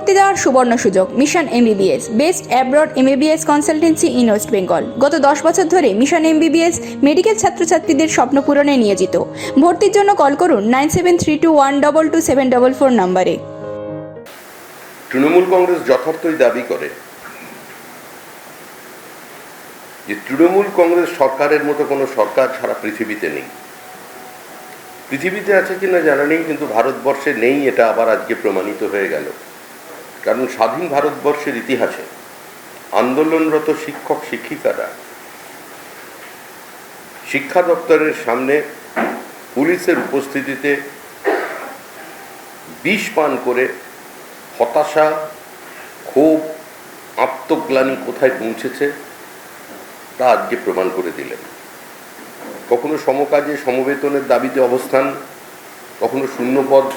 ভর্তি দেওয়ার সুবর্ণ সুযোগ। Mission MBBS, best abroad MBBS consultancy in West Bengal. গত 10 বছর ধরে মিশন এমবিবিএস মেডিকেল ছাত্রছাত্রীদের স্বপ্ন পূরণে নিয়োজিত। ভর্তির জন্য কল করুন 9732122744 নম্বরে। তৃণমূল কংগ্রেস যথার্থই দাবি করে যে তৃণমূল কংগ্রেস সরকারের মতো কোনো সরকার সারা পৃথিবীতে নেই। পৃথিবীতে আছে কিনা জানা নেই, কিন্তু ভারতবর্ষে নেই, এটা আবার আজকে প্রমাণিত হয়ে গেল। কারণ স্বাধীন ভারতবর্ষের ইতিহাসে আন্দোলনরত শিক্ষক শিক্ষিকারা শিক্ষা দপ্তরের সামনে পুলিশের উপস্থিতিতে বিষ পান করে হতাশা, ক্ষোভ, আত্মগ্লানি কোথায় পৌঁছেছে তা আজকে প্রমাণ করে দিলেন। কখনো সমকাজে সমবেতনের দাবিতে অবস্থান, কখনো শূন্যপদ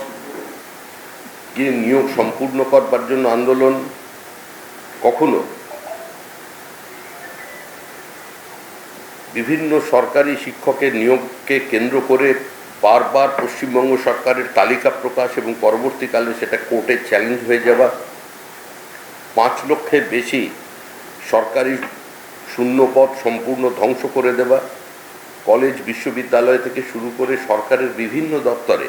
গিয়ে নিয়োগ সম্পূর্ণ করবার জন্য আন্দোলন, কখনো বিভিন্ন সরকারি শিক্ষকের নিয়োগকে কেন্দ্র করে বারবার পশ্চিমবঙ্গ সরকারের তালিকা প্রকাশ এবং পরবর্তীকালে সেটা কোর্টে চ্যালেঞ্জ হয়ে যাওয়া, 5 লক্ষের বেশি সরকারি শূন্যপদ সম্পূর্ণ ধ্বংস করে দেওয়া, কলেজ বিশ্ববিদ্যালয় থেকে শুরু করে সরকারের বিভিন্ন দপ্তরে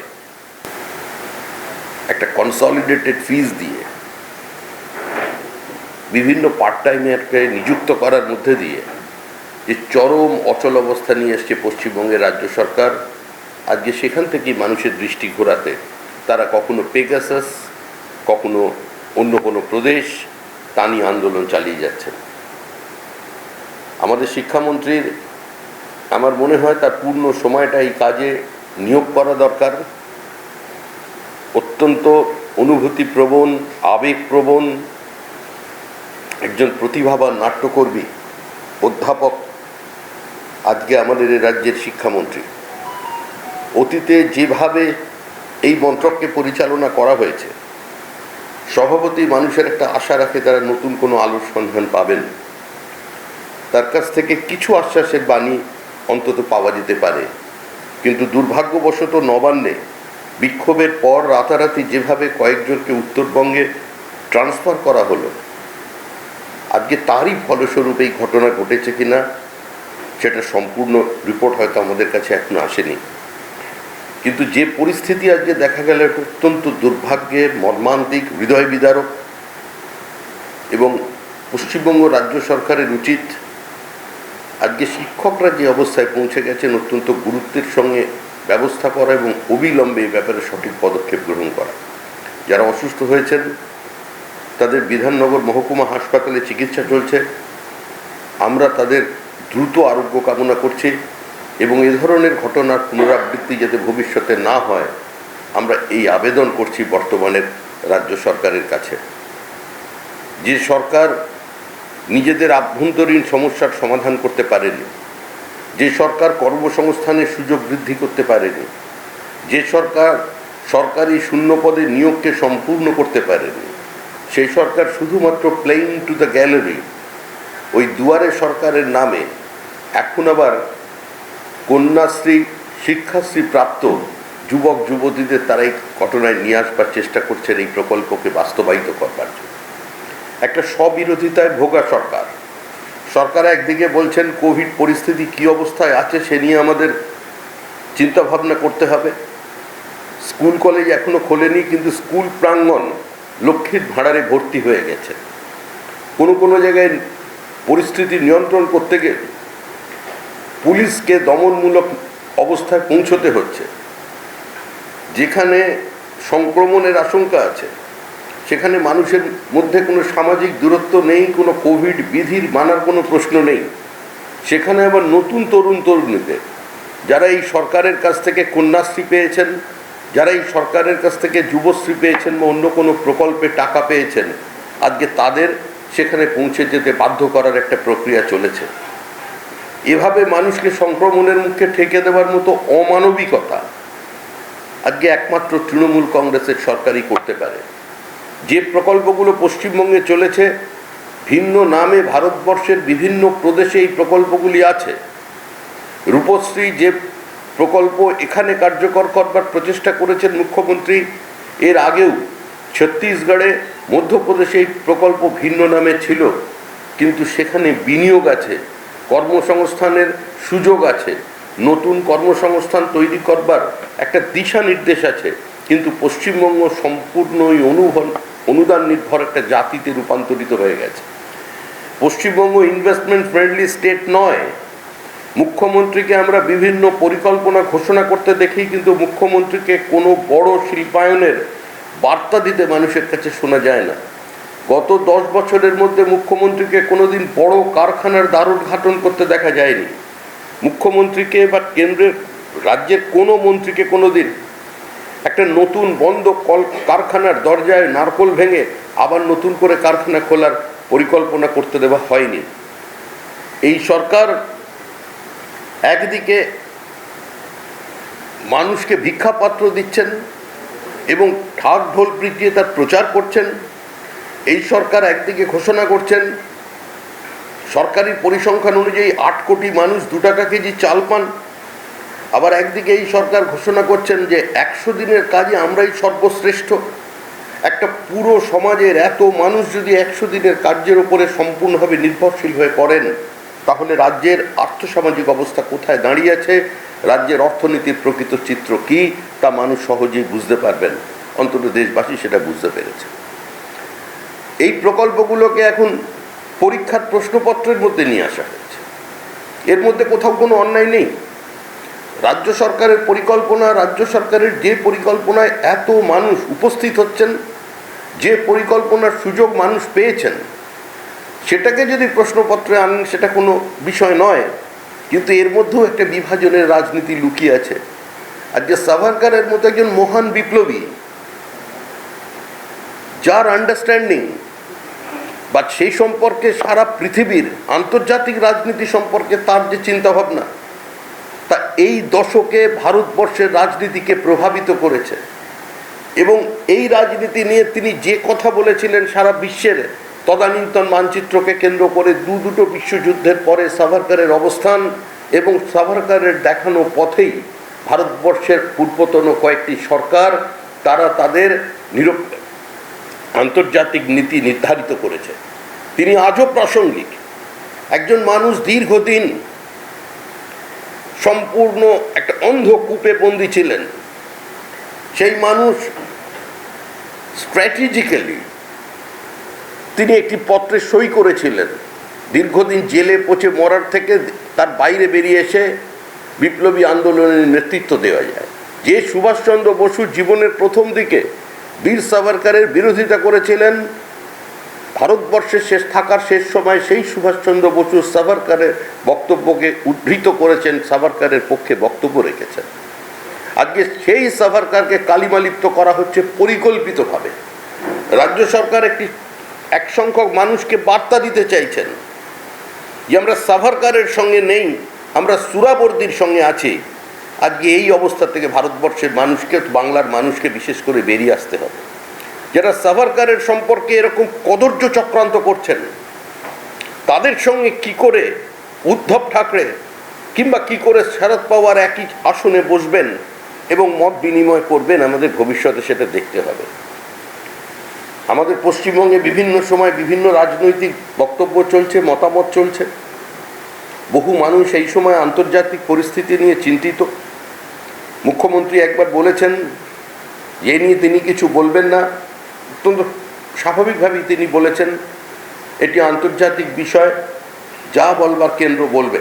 একটা কনসলিডেটেড ফিজ দিয়ে বিভিন্ন পার্ট টাইমকে নিযুক্ত করার মধ্যে দিয়ে যে চরম অচল অবস্থা নিয়ে এসছে পশ্চিমবঙ্গের রাজ্য সরকার, আজকে সেখান থেকেই মানুষের দৃষ্টি ঘোরাতে তারা কখনো পেগাসাস, কখনো অন্য কোনো প্রদেশ তা নিয়ে আন্দোলন চালিয়ে যাচ্ছেন। আমাদের শিক্ষামন্ত্রীর আমার মনে হয় তার পূর্ণ সময়টা এই কাজে নিয়োগ করা দরকার। অত্যন্ত অনুভূতিপ্রবণ, আবেগপ্রবণ একজন প্রতিভাবান নাট্যকর্মী অধ্যাপক আজকে আমাদের এই রাজ্যের শিক্ষামন্ত্রী। অতীতে যেভাবে এই মন্ত্রককে পরিচালনা করা হয়েছে, স্বভাবতই মানুষের একটা আশা রাখে তারা নতুন কোনো আলোর সন্ধান পাবেন। তার কাছ থেকে কিছু আশ্বাসের বাণী অন্তত পাওয়া যেতে পারে, কিন্তু দুর্ভাগ্যবশত নবান্নে বিক্ষোভের পর রাতারাতি যেভাবে কয়েকজনকে উত্তরবঙ্গে ট্রান্সফার করা হলো, আজকে তারই ফলস্বরূপ এই ঘটনা ঘটেছে কিনা সেটা সম্পূর্ণ রিপোর্ট হয়তো আমাদের কাছে এখনো আসেনি। কিন্তু যে পরিস্থিতি আজকে দেখা গেল অত্যন্ত দুর্ভাগ্যের, মর্মান্তিক, হৃদয় বিদারক, এবং পশ্চিমবঙ্গ রাজ্য সরকারের উচিত আজকে শিক্ষকরা যে অবস্থায় পৌঁছে গেছেন অত্যন্ত গুরুত্বের সঙ্গে ব্যবস্থা করা এবং অবিলম্বে এই ব্যাপারে সঠিক পদক্ষেপ গ্রহণ করা। যারা অসুস্থ হয়েছেন তাদের বিধাননগর মহকুমা হাসপাতালে চিকিৎসা চলছে, আমরা তাদের দ্রুত আরোগ্য কামনা করছি এবং এ ধরনের ঘটনার পুনরাবৃত্তি যাতে ভবিষ্যতে না হয় আমরা এই আবেদন করছি বর্তমানের রাজ্য সরকারের কাছে। যে সরকার নিজেদের আভ্যন্তরীণ সমস্যার সমাধান করতে পারেনি, যে সরকার কর্মসংস্থানের সুযোগ বৃদ্ধি করতে পারেনি, যে সরকার সরকারি শূন্যপদে নিয়োগকে সম্পূর্ণ করতে পারেনি, সেই সরকার শুধুমাত্র প্লেইং টু দ্য গ্যালারি ওই দুয়ারে সরকারের নামে এখন আবার কন্যাশ্রী, শিক্ষাশ্রী প্রাপ্ত যুবক যুবতীদের তারা এই ঘটনায় নিয়ে আসবার চেষ্টা করছেন এই প্রকল্পকে বাস্তবায়িত করবার জন্য। একটা স্ববিরোধিতায় ভোগা সরকার। সরকার একদিকে বলছেন কোভিড পরিস্থিতি কী অবস্থায় আছে সে নিয়ে আমাদের চিন্তাভাবনা করতে হবে। স্কুল কলেজ এখনও খোলেনি, কিন্তু স্কুল প্রাঙ্গণ লক্ষ্মীর ভাঁড়ারে ভর্তি হয়ে গেছে। কোনো কোনো জায়গায় পরিস্থিতি নিয়ন্ত্রণ করতে গেলে পুলিশকে দমনমূলক অবস্থায় পৌঁছতে হচ্ছে। যেখানে সংক্রমণের আশঙ্কা আছে সেখানে মানুষের মধ্যে কোনো সামাজিক দূরত্ব নেই, কোনো কোভিড বিধির মানার কোনো প্রশ্ন নেই, সেখানে আবার নতুন তরুণ তরুণীদের যারা এই সরকারের কাছ থেকে কন্যাশ্রী পেয়েছেন, যারা এই সরকারের কাছ থেকে যুবশ্রী পেয়েছেন বা অন্য কোনো প্রকল্পে টাকা পেয়েছেন, আজকে তাদের সেখানে পৌঁছে যেতে বাধ্য করার একটা প্রক্রিয়া চলেছে। এভাবে মানুষকে সংক্রমণের মুখে ঠেকে দেওয়ার মতো অমানবিকতা আজকে একমাত্র তৃণমূল কংগ্রেসের সরকারই করতে পারে। যে প্রকল্পগুলো পশ্চিমবঙ্গে চলেছে ভিন্ন নামে ভারতবর্ষের বিভিন্ন প্রদেশে এই প্রকল্পগুলি আছে। রূপশ্রী যে প্রকল্প এখানে কার্যকর করবার প্রচেষ্টা করেছেন মুখ্যমন্ত্রী, এর আগেও ছত্তিশগড়ে, মধ্যপ্রদেশে এই প্রকল্প ভিন্ন নামে ছিল, কিন্তু সেখানে বিনিয়োগ আছে, কর্মসংস্থানের সুযোগ আছে, নতুন কর্মসংস্থান তৈরি করবার একটা দিশা নির্দেশ আছে। কিন্তু পশ্চিমবঙ্গ সম্পূর্ণই অনুদান নির্ভর একটা জাতিতে রূপান্তরিত হয়ে গেছে। পশ্চিমবঙ্গ ইনভেস্টমেন্ট ফ্রেন্ডলি স্টেট নয়। মুখ্যমন্ত্রীকে আমরা বিভিন্ন পরিকল্পনা ঘোষণা করতে দেখি, কিন্তু মুখ্যমন্ত্রীকে কোনো বড় শিল্পায়নের বার্তা দিতে মানুষের কাছে শোনা যায় না। গত 10 বছরের মধ্যে মুখ্যমন্ত্রীকে কোনোদিন বড় কারখানার দ্বার উদ্ঘাটন করতে দেখা যায়নি। মুখ্যমন্ত্রীকে বা কেন্দ্রের রাজ্যের কোনো মন্ত্রীকে কোনোদিন একটা নতুন বন্ধ কারখানার দরজায় নারকোল ভেঙে আবার নতুন করে কারখানা খোলার পরিকল্পনা করতে দেওয়া হয়নি। এই সরকার একদিকে মানুষকে ভিক্ষাপাত্র দিচ্ছেন এবং ঢাক ঢোল পিটিয়ে তার প্রচার করছেন। এই সরকার একদিকে ঘোষণা করছেন সরকারি পরিসংখ্যান অনুযায়ী 8 কোটি মানুষ 2 টাকা কেজি চাল পান। আবার একদিকে এই সরকার ঘোষণা করছেন যে 100 দিনের কাজে আমরাই সর্বশ্রেষ্ঠ। একটা পুরো সমাজের এত মানুষ যদি 100 দিনের কার্যের উপরে সম্পূর্ণভাবে নির্ভরশীল হয়ে পড়েন, তাহলে রাজ্যের আর্থসামাজিক অবস্থা কোথায় দাঁড়িয়ে আছে, রাজ্যের অর্থনীতির প্রকৃত চিত্র কি, তা মানুষ সহজেই বুঝতে পারবেন। অন্তত দেশবাসী সেটা বুঝতে পেরেছে। এই প্রকল্পগুলোকে এখন পরীক্ষার প্রশ্নপত্রের মধ্যে নিয়ে আসা হয়েছে। এর মধ্যে কোথাও কোনো অন্যায় নেই। রাজ্য সরকারের পরিকল্পনা, রাজ্য সরকারের যে পরিকল্পনায় এত মানুষ উপস্থিত হচ্ছেন, যে পরিকল্পনার সুযোগ মানুষ পেয়েছেন, সেটাকে যদি প্রশ্নপত্রে আনেন সেটা কোনো বিষয় নয়। কিন্তু এর মধ্যেও একটা বিভাজনের রাজনীতি লুকিয়ে আছে। আর যে সাভারকারের মতো একজন মহান বিপ্লবী, যার আন্ডারস্ট্যান্ডিং বা সেই সম্পর্কে সারা পৃথিবীর আন্তর্জাতিক রাজনীতি সম্পর্কে তার যে চিন্তাভাবনা, তা এই দশকে ভারতবর্ষের রাজনীতিকে প্রভাবিত করেছে। এবং এই রাজনীতি নিয়ে তিনি যে কথা বলেছিলেন, সারা বিশ্বের তদানীন্তন মানচিত্রকে কেন্দ্র করে দুটো বিশ্বযুদ্ধের পরে সাভারকারের অবস্থান এবং সাভারকারের দেখানো পথেই ভারতবর্ষের পূর্বতন কয়েকটি সরকার তারা তাদের আন্তর্জাতিক নীতি নির্ধারিত করেছে। তিনি আজও প্রাসঙ্গিক। একজন মানুষ দীর্ঘদিন সম্পূর্ণ একটা অন্ধকূপে বন্দী ছিলেন। সেই মানুষ স্ট্র্যাটেজিক্যালি তিনি একটি পত্রে সই করেছিলেন। দীর্ঘদিন জেলে পচে মরার থেকে তার বাইরে বেরিয়ে এসে বিপ্লবী আন্দোলনের নেতৃত্ব দেওয়া যায়। যে সুভাষচন্দ্র বসুর জীবনের প্রথম দিকে বীর সাভারকারের বিরোধিতা করেছিলেন, ভারতবর্ষের শেষ সময় সেই সুভাষচন্দ্র বসু সাভারকারের বক্তব্যকে উদ্ধৃত করেছেন, সাভারকারের পক্ষে বক্তব্য রেখেছেন। আজকে সেই সাভারকারকে কালিমালিপ্ত করা হচ্ছে পরিকল্পিতভাবে। রাজ্য সরকার এক সংখ্যক মানুষকে বার্তা দিতে চাইছেন যে আমরা সাভারকারের সঙ্গে নেই, আমরা সুরাবর্দির সঙ্গে আছি। আজকে এই অবস্থা থেকে ভারতবর্ষের মানুষকে, বাংলার মানুষকে বিশেষ করে বেরিয়ে আসতে হবে। যারা সাভারকারের সম্পর্কে এরকম কদর্য চক্রান্ত করছেন, তাদের সঙ্গে কি করে উদ্ধব ঠাকরে কিংবা কি করে শরদ পাওয়ার একই আসনে বসবেন এবং মত বিনিময় করবেন, আমাদের ভবিষ্যতে সেটা দেখতে হবে। আমাদের পশ্চিমবঙ্গে বিভিন্ন সময় বিভিন্ন রাজনৈতিক বক্তব্য চলছে, মতামত চলছে। বহু মানুষ এই সময় আন্তর্জাতিক পরিস্থিতি নিয়ে চিন্তিত। মুখ্যমন্ত্রী একবার বলেছেন এ নিয়ে তিনি কিছু বলবেন না। অত্যন্ত স্বাভাবিকভাবেই তিনি বলেছেন এটি আন্তর্জাতিক বিষয়, যা বলবার কেন্দ্র বলবে।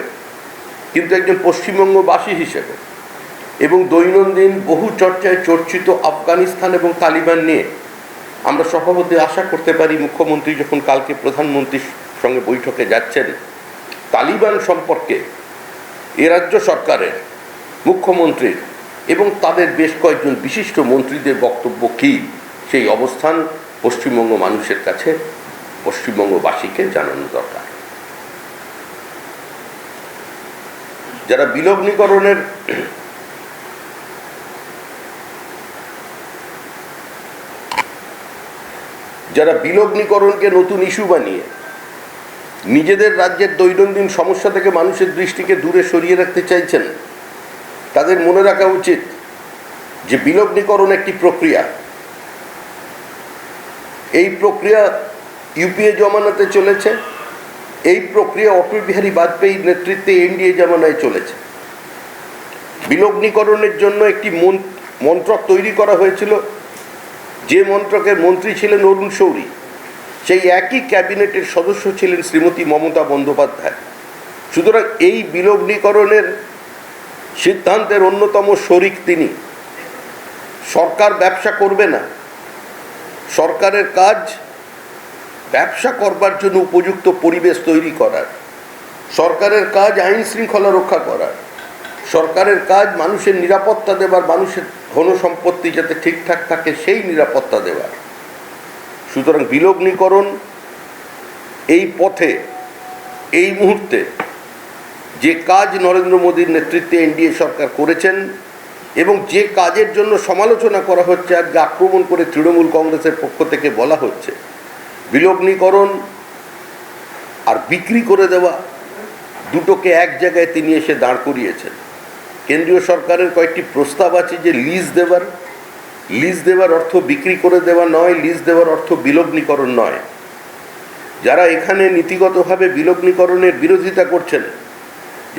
কিন্তু একজন পশ্চিমবঙ্গবাসী হিসেবে এবং দৈনন্দিন বহু চর্চায় চর্চিত আফগানিস্তান এবং তালিবান নিয়ে আমরা স্বভাবতই আশা করতে পারি, মুখ্যমন্ত্রী যখন কালকে প্রধানমন্ত্রীর সঙ্গে বৈঠকে যাচ্ছেন, তালিবান সম্পর্কে এ রাজ্য সরকারের মুখ্যমন্ত্রীর এবং তাদের বেশ কয়েকজন বিশিষ্ট মন্ত্রীদের বক্তব্য কী, সেই অবস্থান পশ্চিমবঙ্গ মানুষের কাছে, পশ্চিমবঙ্গবাসীকে জানানো দরকার। যারা বিলগ্নীকরণকে নতুন ইস্যু বানিয়ে নিজেদের রাজ্যের দৈনন্দিন সমস্যা থেকে মানুষের দৃষ্টিকে দূরে সরিয়ে রাখতে চাইছেন, তাদের মনে রাখা উচিত যে বিলগ্নীকরণ একটি প্রক্রিয়া। এই প্রক্রিয়া ইউপিএ জমানাতে চলেছে, এই প্রক্রিয়া অটল বিহারী বাজপেয়ীর নেতৃত্বে এনডিএ জমানায় চলেছে। বিলগ্নীকরণের জন্য একটি মন্ত্রক তৈরি করা হয়েছিল, যে মন্ত্রকের মন্ত্রী ছিলেন অরুণ শৌরী, সেই একই ক্যাবিনেটের সদস্য ছিলেন শ্রীমতী মমতা বন্দ্যোপাধ্যায়। সুতরাং এই বিলগ্নীকরণের সিদ্ধান্তের অন্যতম শরিক তিনি। সরকার ব্যবসা করবে না, সরকারের কাজ ব্যবসা করবার জন্য উপযুক্ত পরিবেশ তৈরি করার, সরকারের কাজ আইন শৃঙ্খলা রক্ষা করার, সরকারের কাজ মানুষের নিরাপত্তা দেবার, মানুষের ধন সম্পত্তি যাতে ঠিকঠাক থাকে সেই নিরাপত্তা দেবার। সুতরাং বিলগ্নীকরণ এই পথে এই মুহূর্তে যে কাজ নরেন্দ্র মোদীর নেতৃত্বে এনডিএ সরকার করেছেন এবং যে কাজের জন্য সমালোচনা করা হচ্ছে, আজকে আক্রমণ করে তৃণমূল কংগ্রেসের পক্ষ থেকে বলা হচ্ছে, বিলগ্নীকরণ আর বিক্রি করে দেওয়া দুটোকে এক জায়গায় তিনি এসে দাঁড় করিয়েছেন। কেন্দ্রীয় সরকারের কয়েকটি প্রস্তাব আছে যে লিজ দেওয়ার অর্থ বিক্রি করে দেওয়া নয়, লিজ দেওয়ার অর্থ বিলগ্নীকরণ নয়। যারা এখানে নীতিগতভাবে বিলগ্নীকরণের বিরোধিতা করছেন,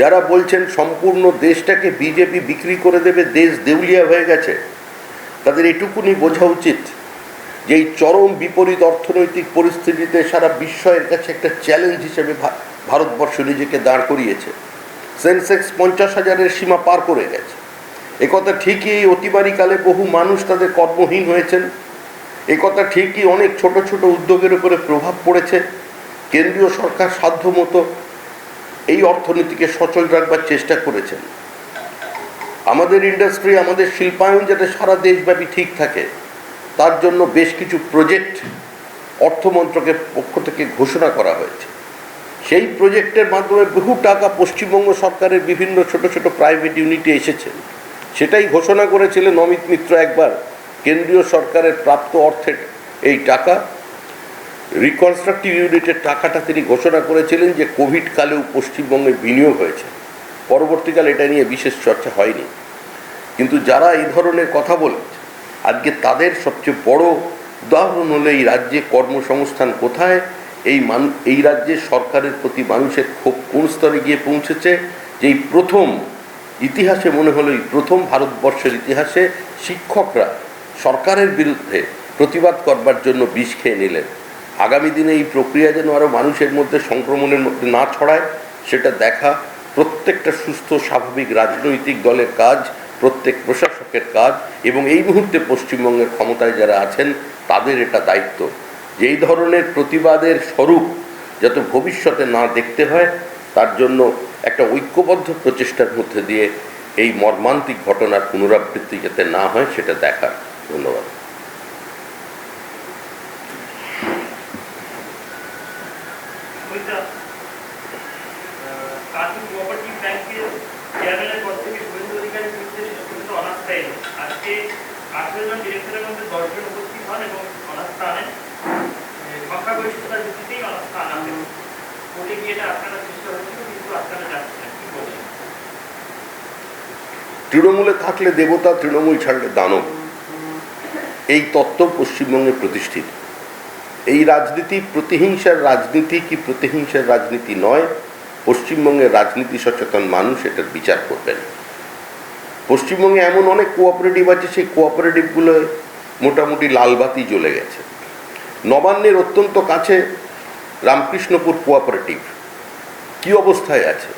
যারা বলছেন সম্পূর্ণ দেশটাকে বিজেপি বিক্রি করে দেবে, দেশ দেউলিয়া হয়ে গেছে, তাদের এটুকুনি বোঝা উচিত যে এই চরম বিপরীত অর্থনৈতিক পরিস্থিতিতে সারা বিশ্বের কাছে একটা চ্যালেঞ্জ হিসেবে ভারতবর্ষ নিজেকে দাঁড় করিয়েছে। সেন্সেক্স 50,000-এর সীমা পার করে গেছে। একথা ঠিকই এই অতিমারিকালে বহু মানুষ তাদের কর্মহীন হয়েছেন, একথা ঠিকই অনেক ছোট ছোট উদ্যোগের উপরে প্রভাব পড়েছে। কেন্দ্রীয় সরকার সাধ্যমতো এই অর্থনীতিকে সচল রাখবার চেষ্টা করেছেন। আমাদের ইন্ডাস্ট্রি, আমাদের শিল্পায়ন যাতে সারা দেশব্যাপী ঠিক থাকে, তার জন্য বেশ কিছু প্রজেক্ট অর্থমন্ত্রকের পক্ষ থেকে ঘোষণা করা হয়েছে। সেই প্রজেক্টের মাধ্যমে বহু টাকা পশ্চিমবঙ্গ সরকারের বিভিন্ন ছোট ছোট প্রাইভেট ইউনিটে এসেছে। সেটাই ঘোষণা করেছিলেন অমিত মিত্র একবার, কেন্দ্রীয় সরকারের প্রাপ্ত অর্থের এই টাকা, রিকনস্ট্রাকটিভ ইউনিটের টাকাটা তিনি ঘোষণা করেছিলেন যে কোভিড কালেও পশ্চিমবঙ্গে বিনিয়োগ হয়েছে। পরবর্তীকালে এটা নিয়ে বিশেষ চর্চা হয়নি। কিন্তু যারা এই ধরনের কথা বলেছে, আজকে তাদের সবচেয়ে বড় উদাহরণ হলো এই রাজ্যে কর্মসংস্থান কোথায়, এই রাজ্যে সরকারের প্রতি মানুষের ক্ষোভ কোন স্তরে গিয়ে পৌঁছেছে। যেই প্রথম ইতিহাসে মনে হলো, এই প্রথম ভারতবর্ষের ইতিহাসে শিক্ষকরা সরকারের বিরুদ্ধে প্রতিবাদ করবার জন্য বিষ খেয়ে নিলেন। আগামী দিনে এই প্রক্রিয়া যেন আরও মানুষের মধ্যে সংক্রমণের মধ্যে না ছড়ায়, সেটা দেখা প্রত্যেকটা সুস্থ স্বাভাবিক রাজনৈতিক দলের কাজ, প্রত্যেক প্রশাসকের কাজ, এবং এই মুহূর্তে পশ্চিমবঙ্গের ক্ষমতায় যারা আছেন তাদের এটা দায়িত্ব যে এই ধরনের প্রতিবাদের স্বরূপ যাতে ভবিষ্যতে না দেখতে হয়, তার জন্য একটা ঐক্যবদ্ধ প্রচেষ্টার মধ্যে দিয়ে এই মর্মান্তিক ঘটনার পুনরাবৃত্তি যাতে না হয় সেটা দেখার। ধন্যবাদ। তৃণমূলে থাকলে দেবতা, তৃণমূল ছাড়লে দানব, এই তত্ত্ব পশ্চিমবঙ্গে প্রতিষ্ঠিত। এই রাজনীতি প্রতিহিংসার রাজনীতি কি প্রতিহিংসার রাজনীতি নয়, পশ্চিমবঙ্গের রাজনীতি সচেতন মানুষ এটার বিচার করবেন। পশ্চিমবঙ্গে এমন অনেক কোঅপারেটিভ আছে, সেই কোঅপারেটিভগুলো মোটামুটি লালবাতি জ্বলে গেছে। নবান্নের অত্যন্ত কাছে রামকৃষ্ণপুর কোঅপারেটিভ কি অবস্থায় আছে,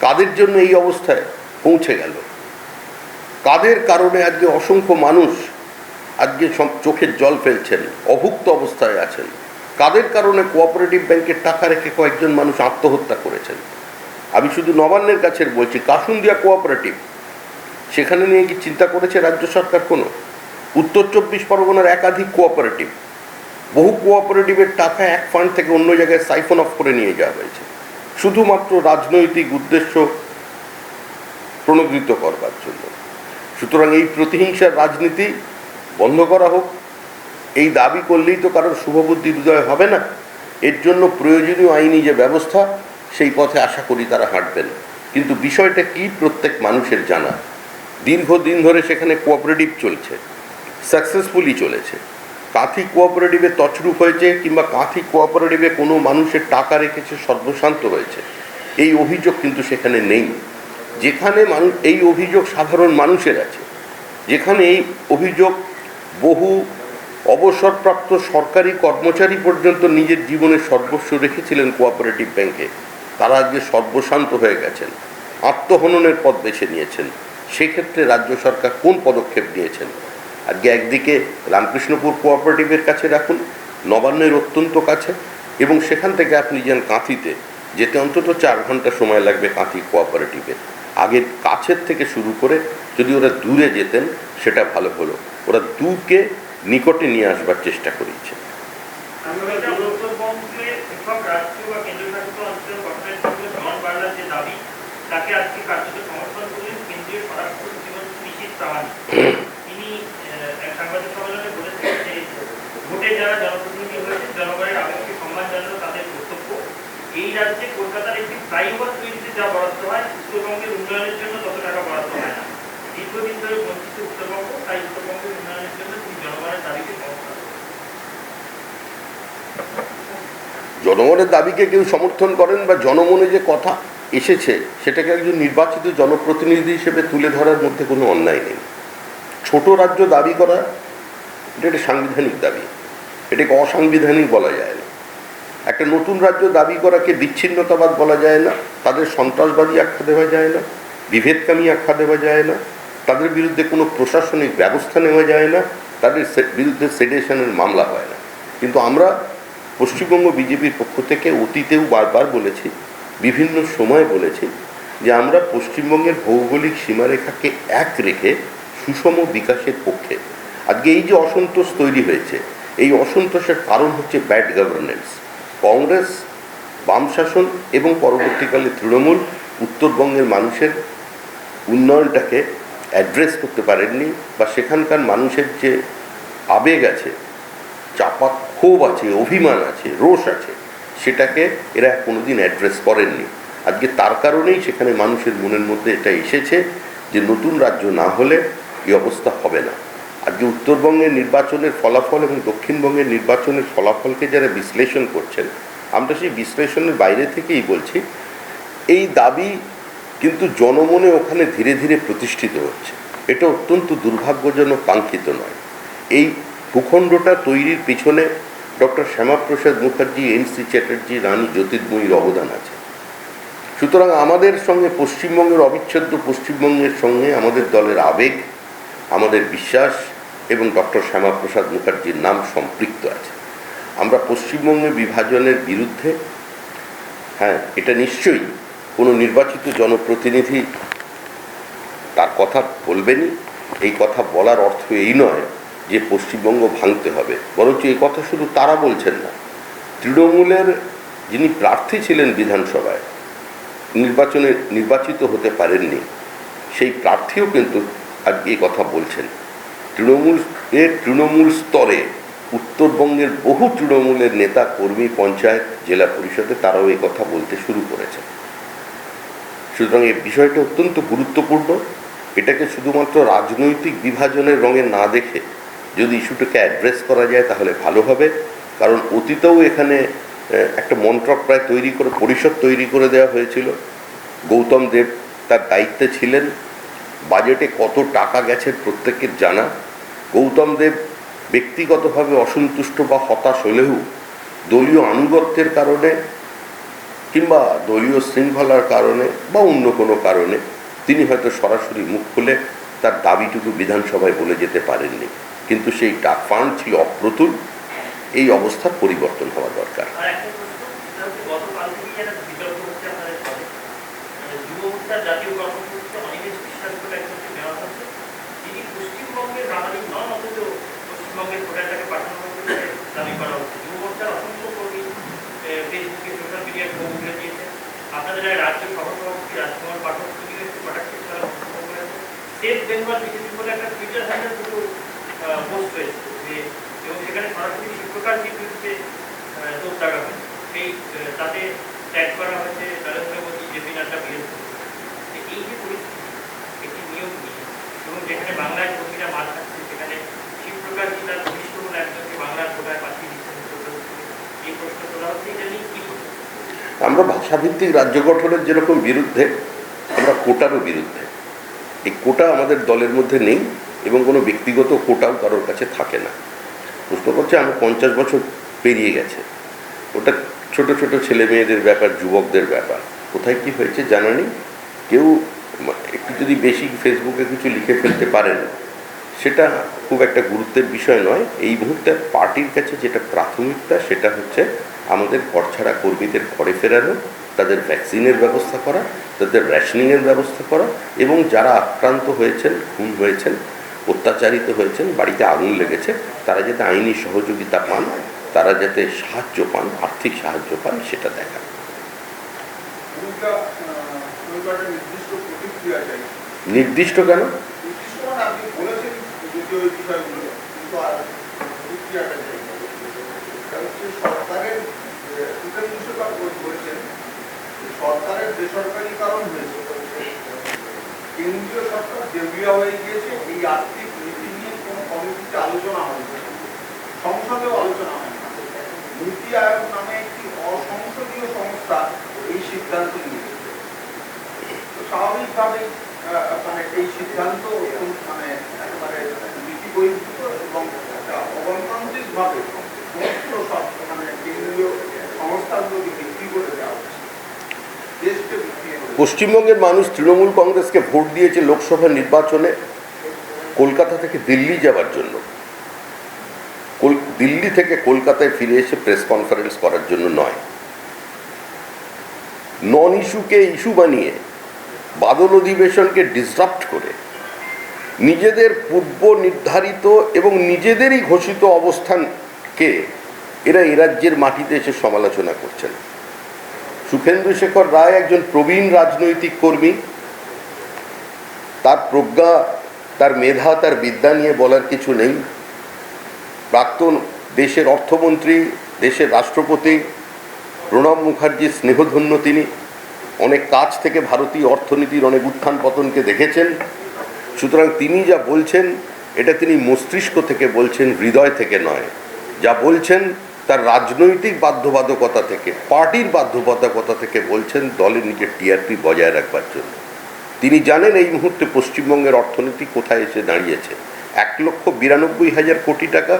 কাদের জন্য এই অবস্থায় পৌঁছে গেল, কাদের কারণে আজকে অসংখ্য মানুষ আজকে চোখের জল ফেলছেন, অভুক্ত অবস্থায় আছেন, কাদের কারণে কোঅপারেটিভ ব্যাংকের টাকা রেখে কয়েকজন মানুষ আত্মহত্যা করেছেন। আমি শুধু নবান্নের কাছের বলছি, কাসুন্দিয়া কোঅপারেটিভ, সেখানে নিয়ে কি চিন্তা করেছে রাজ্য সরকার কোনো? উত্তর 24 পরগনার একাধিক কোঅপারেটিভ, বহু কোঅপারেটিভের টাকা এক ফান্ড থেকে অন্য জায়গায় সাইফন অফ করে নিয়ে যাওয়া হয়েছে শুধুমাত্র রাজনৈতিক উদ্দেশ্য প্রণোদিত করবার জন্য। সুতরাং এই প্রতিহিংসার রাজনীতি বন্ধ করা হোক, এই দাবি করলেই তো কারোর শুভবুদ্ধির উদয় হবে না। এর জন্য প্রয়োজনীয় আইনি যে ব্যবস্থা, সেই পথে আশা করি তারা হাঁটবেন। কিন্তু বিষয়টা কি প্রত্যেক মানুষের জানা। দীর্ঘদিন ধরে সেখানে কোঅপারেটিভ চলছে, সাকসেসফুলি চলেছে, কাঁথি কোঅপারেটিভে তছরূপ হয়েছে কিংবা কাঁথি কোঅপারেটিভে কোনো মানুষের টাকা রেখেছে সর্বশান্ত হয়েছে, এই অভিযোগ কিন্তু সেখানে নেই। যেখানে এই অভিযোগ সাধারণ মানুষের আছে, যেখানে এই অভিযোগ বহু অবসরপ্রাপ্ত সরকারি কর্মচারী পর্যন্ত নিজের জীবনের সর্বস্ব রেখেছিলেন কোঅপারেটিভ ব্যাংকে, তারা আজকে সর্বশান্ত হয়ে গেছেন, আত্মহননের পথ বেছে নিয়েছেন। সেক্ষেত্রে রাজ্য সরকার কোন পদক্ষেপ নিয়েছেন? আজকে একদিকে রামকৃষ্ণপুর কোঅপারেটিভের কাছে রাখুন, নবান্নের অত্যন্ত কাছে, এবং সেখান থেকে আপনি যান কাঁথিতে, যেতে অন্তত 4 ঘন্টা সময় লাগবে কাঁথি কোঅপারেটিভে। আগে কাছের থেকে শুরু করে যদি ওরা দূরে যেতেন সেটা ভালো হলো, ওরা দূরকে নিকটে নিয়ে আসবার চেষ্টা করেছে। এই রাজ্যে কলকাতার একটি ফ্লাইওভার তৈরিতে যা বরাদ্দ হয় উত্তরবঙ্গের উন্নয়নের জন্য তত টাকা বরাদ্দ হয় না। দীর্ঘদিন ধরে বঞ্চিত উত্তরবঙ্গ, তাই উত্তরবঙ্গের উন্নয়নের জন্য তিনি জনগণের দাবিকে সমর্থন করেন। জনগণের দাবিকে কেউ সমর্থন করেন বা জনমনে যে কথা এসেছে সেটাকে একজন নির্বাচিত জনপ্রতিনিধি হিসেবে তুলে ধরার মধ্যে কোনো অন্যায় নেই। ছোট রাজ্য দাবি করা এটা একটা সাংবিধানিক দাবি, এটাকে অসাংবিধানিক বলা যায় না। একটা নতুন রাজ্য দাবি করাকে বিচ্ছিন্নতাবাদ বলা যায় না, তাদের সন্ত্রাসবাদী আখ্যা দেওয়া যায় না, বিভেদকামী আখ্যা দেওয়া যায় না, তাদের বিরুদ্ধে কোনো প্রশাসনিক ব্যবস্থা নেওয়া যায় না, তাদের বিরুদ্ধে সেডেশনের মামলা হয় না। কিন্তু আমরা পশ্চিমবঙ্গ বিজেপির পক্ষ থেকে অতীতেও বারবার বলেছি, বিভিন্ন সময় বলেছি যে আমরা পশ্চিমবঙ্গের ভৌগোলিক সীমারেখাকে এক রেখে সুষম বিকাশের পক্ষে। আজকে এই যে অসন্তোষ তৈরি হয়েছে, এই অসন্তোষের কারণ হচ্ছে ব্যাড গভর্নেন্স। কংগ্রেস, বাম শাসন এবং পরবর্তীকালে তৃণমূল উত্তরবঙ্গের মানুষের উন্নয়নটাকে অ্যাড্রেস করতে পারেননি, বা সেখানকার মানুষের যে আবেগ আছে, চাপা ক্ষোভ আছে, অভিমান আছে, রোষ আছে, সেটাকে এরা কোনোদিন অ্যাড্রেস করেননি। আজকে তার কারণেই সেখানে মানুষের মনের মধ্যে এটা এসেছে যে নতুন রাজ্য না হলে এই অবস্থা হবে না। আজকে উত্তরবঙ্গের নির্বাচনের ফলাফল এবং দক্ষিণবঙ্গের নির্বাচনের ফলাফলকে যারা বিশ্লেষণ করছেন, আমরা সেই বিশ্লেষণের বাইরে থেকেই বলছি, এই দাবি কিন্তু জনমনে ওখানে ধীরে ধীরে প্রতিষ্ঠিত হচ্ছে। এটা অত্যন্ত দুর্ভাগ্যজনক, কাঙ্ক্ষিত নয়। এই ভূখণ্ডটা তৈরির পিছনে ডক্টর শ্যামাপ্রসাদ মুখার্জি, এন.সি. চ্যাটার্জি, রানী জ্যোতির্ময়ীর অবদান আছে। সুতরাং আমাদের সঙ্গে পশ্চিমবঙ্গের অবিচ্ছেদ্য পশ্চিমবঙ্গের সঙ্গে আমাদের দলের আবেগ, আমাদের বিশ্বাস এবং ডক্টর শ্যামাপ্রসাদ মুখার্জির নাম সম্পৃক্ত আছে। আমরা পশ্চিমবঙ্গে বিভাজনের বিরুদ্ধে, হ্যাঁ, এটা নিশ্চয়ই কোনো নির্বাচিত জনপ্রতিনিধি তার কথা বলবেনই। এই কথা বলার অর্থ এই নয় যে পশ্চিমবঙ্গ ভাঙতে হবে, বরঞ্চ এই কথা শুধু তারা বলছেন না, তৃণমূলের যিনি প্রার্থী ছিলেন বিধানসভায়, নির্বাচিত হতে পারেননি, সেই প্রার্থীও কিন্তু আজকে এই কথা বলছেন। তৃণমূল স্তরে উত্তরবঙ্গের বহু তৃণমূলের নেতা কর্মী, পঞ্চায়েত, জেলা পরিষদে তারাও এই কথা বলতে শুরু করেছে। সুতরাং এই বিষয়টা অত্যন্ত গুরুত্বপূর্ণ। এটাকে শুধুমাত্র রাজনৈতিক বিভাজনের রঙে না দেখে যদি ইস্যুটাকে অ্যাড্রেস করা যায় তাহলে ভালো হবে। কারণ অতীতেও এখানে একটা মন্ত্রক প্রায় তৈরি করে, পরিষদ তৈরি করে দেওয়া হয়েছিল। গৌতম দেব তার দায়িত্বে ছিলেন। বাজেটে কত টাকা গেছে প্রত্যেকের জানা। গৌতম দেব ব্যক্তিগতভাবে অসন্তুষ্ট বা হতাশ হলেও দলীয় আনুগত্যের কারণে কিংবা দলীয় শৃঙ্খলার কারণে বা অন্য কোনো কারণে তিনি হয়তো সরাসরি মুখ খুলে তার দাবিটুকু বিধানসভায় বলে যেতে পারেননি, কিন্তু সেই ফান্ড ছিল অপ্রতুল। এই অবস্থার পরিবর্তন হওয়া দরকার। আপনাদের রাজ্য সভাপতি রাজকুমার পাঠক স্টেট বেঙ্গল বিজেপি বলে একটা টুইটার হ্যান্ডেল দুটো পোস্ট হয়েছে এবং সেখানে সরাসরি শিক্ষকার্থীর বিরুদ্ধে দোষ লাগা হয়েছে। সেই তাতে ট্যাগ করা হয়েছে নরেন্দ্র মোদী, জেপি নাড্ডা, বীরেন্দ্র। এই যে পরিস্থিতি, একটি নিয়ম নিয়ে এবং যেখানে বাংলায় কর্মীরা মার খাচ্ছে, সেখানে শিবপ্রকাশজি তার ঘনিষ্ঠ একজনকে বাংলার কোটায় পাঠিয়ে দিচ্ছেন এই প্রশ্ন তোলা হচ্ছে, এটা নিয়ে কি বলবেন? আমরা ভাষাভিত্তিক রাজ্য গঠনের যেরকম বিরুদ্ধে, আমরা কোটারও বিরুদ্ধে। এই কোটা আমাদের দলের মধ্যে নেই এবং কোনো ব্যক্তিগত কোটাও কারোর কাছে থাকে না। প্রশ্ন করছে আমার 50 বছর পেরিয়ে গেছে, ওটা ছোট ছোট ছেলে মেয়েদের ব্যাপার, যুবকদের ব্যাপার। কোথায় কি হয়েছে জানা নেই। কেউ একটু যদি বেশি ফেসবুকে কিছু লিখে ফেলতে পারেন, সেটা খুব একটা গুরুত্বের বিষয় নয়। এই মুহূর্তে পার্টির কাছে যেটা প্রাথমিকতা, সেটা হচ্ছে আমাদের ঘরছাড়া কর্মীদের ঘরে ফেরানো, তাদের ভ্যাকসিনের ব্যবস্থা করা, তাদের রেশনিংয়ের ব্যবস্থা করা, এবং যারা আক্রান্ত হয়েছেন, খুন হয়েছেন, অত্যাচারিত হয়েছেন, বাড়িতে আগুন লেগেছে, তারা যাতে আইনি সহযোগিতা পান, তারা যাতে সাহায্য পান, আর্থিক সাহায্য পান, সেটা দেখা। নির্দিষ্ট কেন? সরকারের বেসরকারীকরণ হয়েছে, কেন্দ্রীয় সরকার দেউলিয়া হয়ে গিয়েছে। এই আর্থিক নীতি নিয়ে কোনো কমিটিতে আলোচনা হয়নি, সংসদেও আলোচনা হয়নি। নীতি আয়োগ নামে একটি অসংসদীয় সংস্থা এই সিদ্ধান্ত নিয়েছে। স্বাভাবিকভাবেই মানে এই সিদ্ধান্ত মানে একেবারে নীতি বহির্ভূত এবং অগণতান্ত্রিকভাবে সমস্ত সব মানে কেন্দ্রীয় সংস্থাগুলোকে বিক্রি করে দেওয়া হচ্ছে, দেশকে বিক্রি। পশ্চিমবঙ্গের মানুষ তৃণমূল কংগ্রেসকে ভোট দিয়েছে লোকসভা নির্বাচনে কলকাতা থেকে দিল্লি যাওয়ার জন্য। দিল্লি থেকে কলকাতায় ফিরে এসে প্রেস কনফারেন্স করার জন্য নয়। নন ইস্যুকে ইস্যু বানিয়ে বাদল অধিবেশনকে ডিসরাপ্ট করে নিজেদের পূর্ব নির্ধারিত এবং নিজেদেরই ঘোষিত অবস্থানকে এরা এ রাজ্যের মাটিতে এসে সমালোচনা করছেন। সুখেন্দু শেখর রায় একজন প্রবীণ রাজনৈতিক কর্মী। তার প্রজ্ঞা, তার মেধা, তার বিদ্যা নিয়ে বলার কিছু নেই। প্রাক্তন দেশের অর্থমন্ত্রী, দেশের রাষ্ট্রপতি প্রণব মুখার্জির স্নেহধন্য তিনি। অনেক কাছ থেকে ভারতীয় অর্থনীতির অনেক উত্থান পতনকে দেখেছেন। সুতরাং তিনি যা বলছেন, এটা তিনি মস্তিষ্ক থেকে বলছেন, হৃদয় থেকে নয়। যা বলছেন তার রাজনৈতিক বাধ্যবাধকতা থেকে, পার্টির বাধ্যবাধকতা থেকে বলছেন, দলের নিজের টিআরপি বজায় রাখবার জন্য। তিনি জানেন এই মুহূর্তে পশ্চিমবঙ্গের অর্থনীতি কোথায় এসে দাঁড়িয়েছে। 1,92,000 কোটি টাকা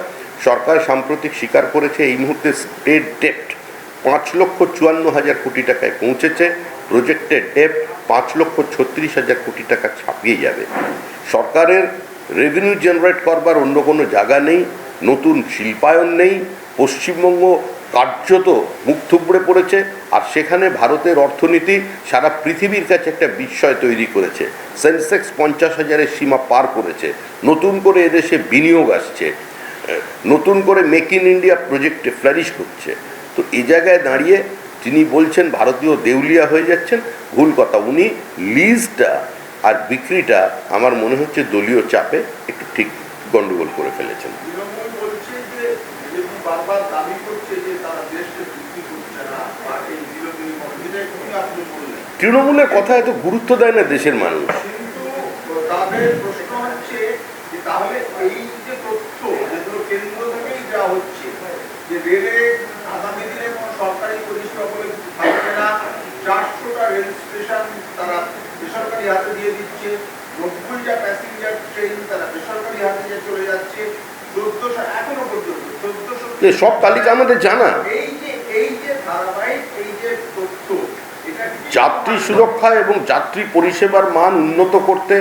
সরকার সাম্প্রতিক স্বীকার করেছে। এই মুহূর্তে স্টেট ডেপ্ট 5,54,000 কোটি টাকায় পৌঁছেছে। প্রজেক্টেড ডেপ্ট 5,36,000 কোটি টাকা ছাপিয়ে যাবে। সরকারের রেভিনিউ জেনারেট করবার অন্য কোনো জায়গা নেই, নতুন শিল্পায়ন নেই। পশ্চিমবঙ্গ কার্যত মুখ থুবড়ে পড়েছে, আর সেখানে ভারতের অর্থনীতি সারা পৃথিবীর কাছে একটা বিস্ময় তৈরি করেছে। সেন্সেক্স 50,000-এর সীমা পার করেছে। নতুন করে এদেশে বিনিয়োগ আসছে, নতুন করে মেক ইন ইন্ডিয়া প্রজেক্টে ফ্লারিশ করছে। তো এই জায়গায় দাঁড়িয়ে যিনি বলছেন ভারতীয় দেউলিয়া হয়ে যাচ্ছেন, ভুল কথা। উনি লিজটা আর বিক্রিটা আমার মনে হচ্ছে দলীয় চাপে একটু ঠিক গন্ডগোল করে ফেলেছেন। বারবার দাবি করছে যে তারা দেশকে বিক্রি করছে না, তৃণমূলের কথা এত গুরুত্ব দেয় না দেশের মানুষ। কিন্তু তাদের প্রশ্ন হচ্ছে যে তাহলে এই যে তথ্য যেগুলো কেন্দ্র থেকেই দেওয়া হচ্ছে যে রেলে আগামী দিনে কোনো সরকারি পরিষেবা বলে কিছু থাকবে না, 400টা রেল স্টেশন তারা বেসরকারি হাতে দিয়ে দিচ্ছে, 90টা প্যাসেঞ্জার ট্রেন তারা বেসরকারি হাতে চলে যাচ্ছে, 1400 এখনো পর্যন্ত 1400 সব তালিকা আমাদের জানা। এই যে ধারাবাহিক এই যে তথ্য, এটা যাত্রী সুরক্ষা এবং যাত্রী পরিষেবার মান উন্নত করতে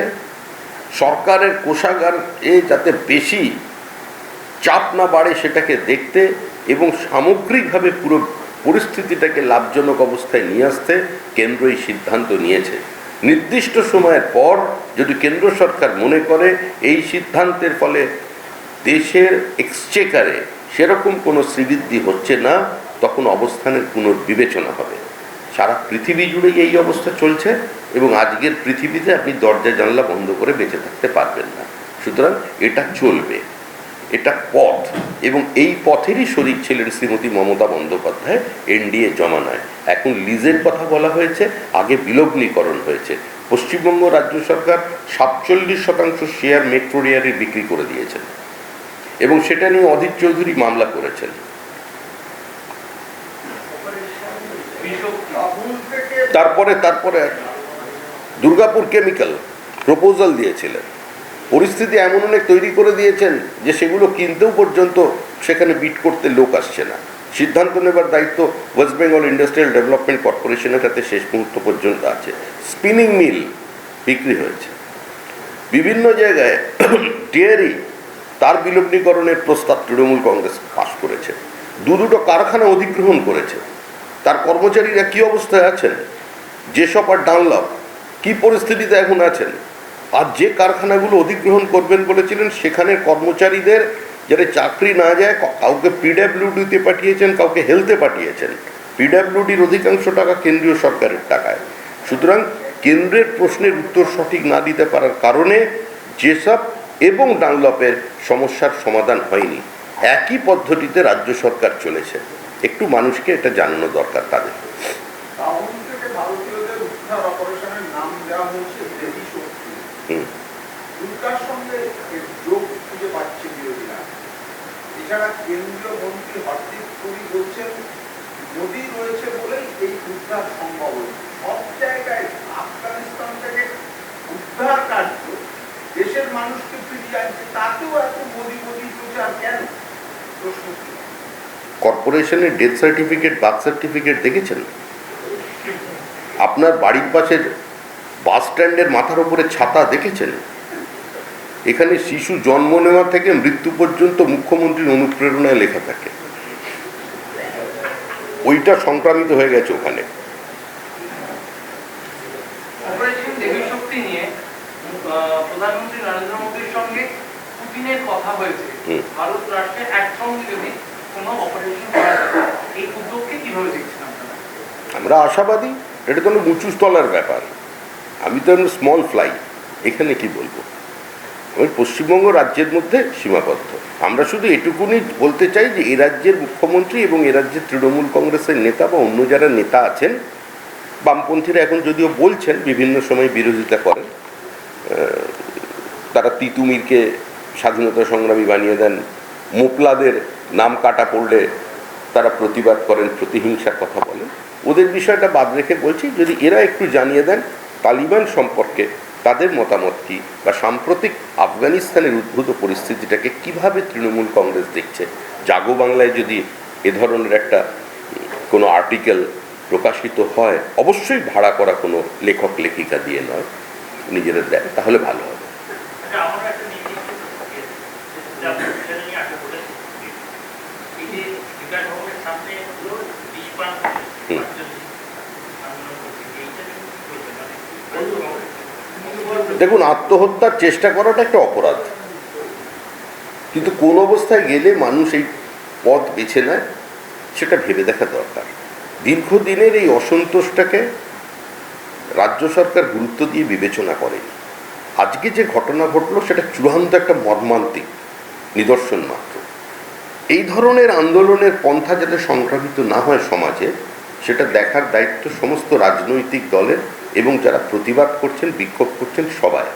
সরকারের কোষাগার যাতে বেশি চাপ না বাড়ে সেটাকে দেখতে এবং সামগ্রিকভাবে পুরো পরিস্থিতিটাকে লাভজনক অবস্থায় নিয়ে আসতে কেন্দ্র এই সিদ্ধান্ত নিয়েছে। নির্দিষ্ট সময়ের পর যদি কেন্দ্র সরকার মনে করে এই সিদ্ধান্তের ফলে দেশের এক্সচেকারে সেরকম কোনো শ্রীবৃদ্ধি হচ্ছে না, তখন অবস্থানের পুনর্বিবেচনা হবে। সারা পৃথিবী জুড়েই এই অবস্থা চলছে এবং আজকের পৃথিবীতে আপনি দরজা জানলা বন্ধ করে বেঁচে থাকতে পারবেন না। সুতরাং এটা চলবে, এটা পথ, এবং এই পথেরই শরিক ছিলেন শ্রীমতী মমতা বন্দ্যোপাধ্যায় এনডিএ জমানায়। এখন লিজের কথা বলা হয়েছে, আগে বিলগ্নীকরণ হয়েছে। পশ্চিমবঙ্গ রাজ্য সরকার 47% শেয়ার মেট্রো রেয়ারে বিক্রি করে দিয়েছেন এবং সেটা নিয়ে অধীর চৌধুরী মামলা করেছেন। রাহুল থেকে তারপরে দুর্গাপুর কেমিক্যাল প্রপোজাল দিয়েছিলেন, পরিস্থিতি এমন অনেক তৈরি করে দিয়েছেন যে সেগুলো কিনতেও পর্যন্ত সেখানে বিট করতে লোক আসছে না। সিদ্ধান্ত নেবার দায়িত্ব ওয়েস্ট বেঙ্গল ইন্ডাস্ট্রিয়াল ডেভেলপমেন্ট কর্পোরেশনের হাতে শেষ মুহূর্ত পর্যন্ত আছে। স্পিনিং মিল বিক্রি হয়েছে, বিভিন্ন জায়গায় ডেয়ারি তার বিলগ্নীকরণের প্রস্তাব তৃণমূল কংগ্রেস পাশ করেছে, দুটো কারখানা অধিগ্রহণ করেছে। তার কর্মচারীরা কি অবস্থায় আছেন, যেসব আর ডানলপ কি পরিস্থিতিতে এখন আছেন। আর যে কারখানাগুলো অধিগ্রহণ করবেন বলেছিলেন সেখানের কর্মচারীদের যারা চাকরি না যায়, কাউকে পিডাব্লিউডিতে পাঠিয়েছেন, কাউকে হেলথে পাঠিয়েছেন। পিডাব্লিউডির অধিকাংশ টাকা কেন্দ্রীয় সরকারের টাকায়। সুতরাং কেন্দ্রের প্রশ্নের উত্তর সঠিক না দিতে পারার কারণে যেসব এবং ডানলপের সমস্যার সমাধান হয়নি। একই পদ্ধতিতে রাজ্য সরকার চলেছে, একটু মানুষকে এটা জানানো দরকার তাদের। রাহুল থেকে ভারতীয়দের উদ্ধার অপারেশনের নাম দেওয়া হয়েছে দেবী শক্তি। দুর্গার সঙ্গে এর যোগ খুঁজে পাচ্ছে বিরোধীরা। এছাড়া কেন্দ্রীয় মন্ত্রী হরদীপ পুরী বলছেন মোদী রয়েছে বলেই এই উদ্ধার সম্ভব হয়েছে। সব জায়গায় আফগানিস্তান থেকে উদ্ধার কার্য দেশের মানুষকে ফিরিয়ে আনছে, তাতেও এত মোদী প্রচার কেন? প্রশ্ন কি? কর্পোরেশনের ডেথ সার্টিফিকেট, বার্থ সার্টিফিকেট দেখেছেন? আপনার বাড়ির পাশের বাস স্ট্যান্ডের মাথার উপরে ছাতা দেখেছেন? এখানে শিশু জন্ম নেওয়া থেকে মৃত্যু পর্যন্ত মুখ্যমন্ত্রীর অনুপ্রেরণায় লেখা থাকে। ওইটা সংক্রামিত হয়ে গেছে ওখানে। অপারেশন দেবী শক্তি নিয়ে প্রধানমন্ত্রী নরেন্দ্র মোদীর সঙ্গে পুতিনের কথা হয়েছে। ভারত রাষ্ট্রে একসঙ্গে যদি কোনো অপারেশন করা যায়, এই উদ্যোগকে কিভাবে দেখছেন আপনারা? আমরা আশাবাদী, এটা তো উঁচু স্তলার ব্যাপার। আমি তো স্মল ফ্লাই, এখানে কি বলবো। আমি পশ্চিমবঙ্গ রাজ্যের মধ্যে সীমাবদ্ধ। আমরা শুধু এটুকুনি বলতে চাই যে এ রাজ্যের মুখ্যমন্ত্রী এবং এ রাজ্যের তৃণমূল কংগ্রেসের নেতা বা অন্য যারা নেতা আছেন, বামপন্থীরা এখন যদিও বলছেন, বিভিন্ন সময় বিরোধিতা করেন, তারা তিতুমিরকে স্বাধীনতা সংগ্রামী বানিয়ে দেন, মোপলাদের নাম কাটা পড়লে তারা প্রতিবাদ করেন, প্রতিহিংসার কথা বলেন। ওদের বিষয়টা বাদ রেখে বলছি, যদি এরা একটু জানিয়ে দেন তালিবান সম্পর্কে তাদের মতামত কী, বা সাম্প্রতিক আফগানিস্তানের উদ্ভূত পরিস্থিতিটাকে কিভাবে তৃণমূল কংগ্রেস দেখছে। জাগো বাংলায় যদি এ ধরনের একটা কোনো আর্টিকেল প্রকাশিত হয়, অবশ্যই ভাড়া করা কোনো লেখক লেখিকা দিয়ে নয়, নিজেরা দেয়, তাহলে ভালো হবে। আমরা একটা নির্দিষ্ট সেটা নিয়ে আগে বলেছি, এই যে বিকাশ ভবনের সামনে বিষপান আন্দোলন করছে, এইটা নিয়ে কি করবেন? দেখুন, আত্মহত্যার চেষ্টা করাটা একটা অপরাধ, কিন্তু কোন অবস্থায় গেলে মানুষ এই পথ বেছে নেয় সেটা ভেবে দেখা দরকার। দীর্ঘদিনের এই অসন্তোষটাকে রাজ্য সরকার গুরুত্ব দিয়ে বিবেচনা করেনি। আজকে যে ঘটনা ঘটলো সেটা চূড়ান্ত একটা মর্মান্তিক নিদর্শন মাত্র। এই ধরনের আন্দোলনের পন্থা যাতে সংক্রামিত না হয় সমাজে, সেটা দেখার দায়িত্ব সমস্ত রাজনৈতিক দলের এবং যারা প্রতিবাদ করছেন, বিক্ষোভ করছেন সবাই,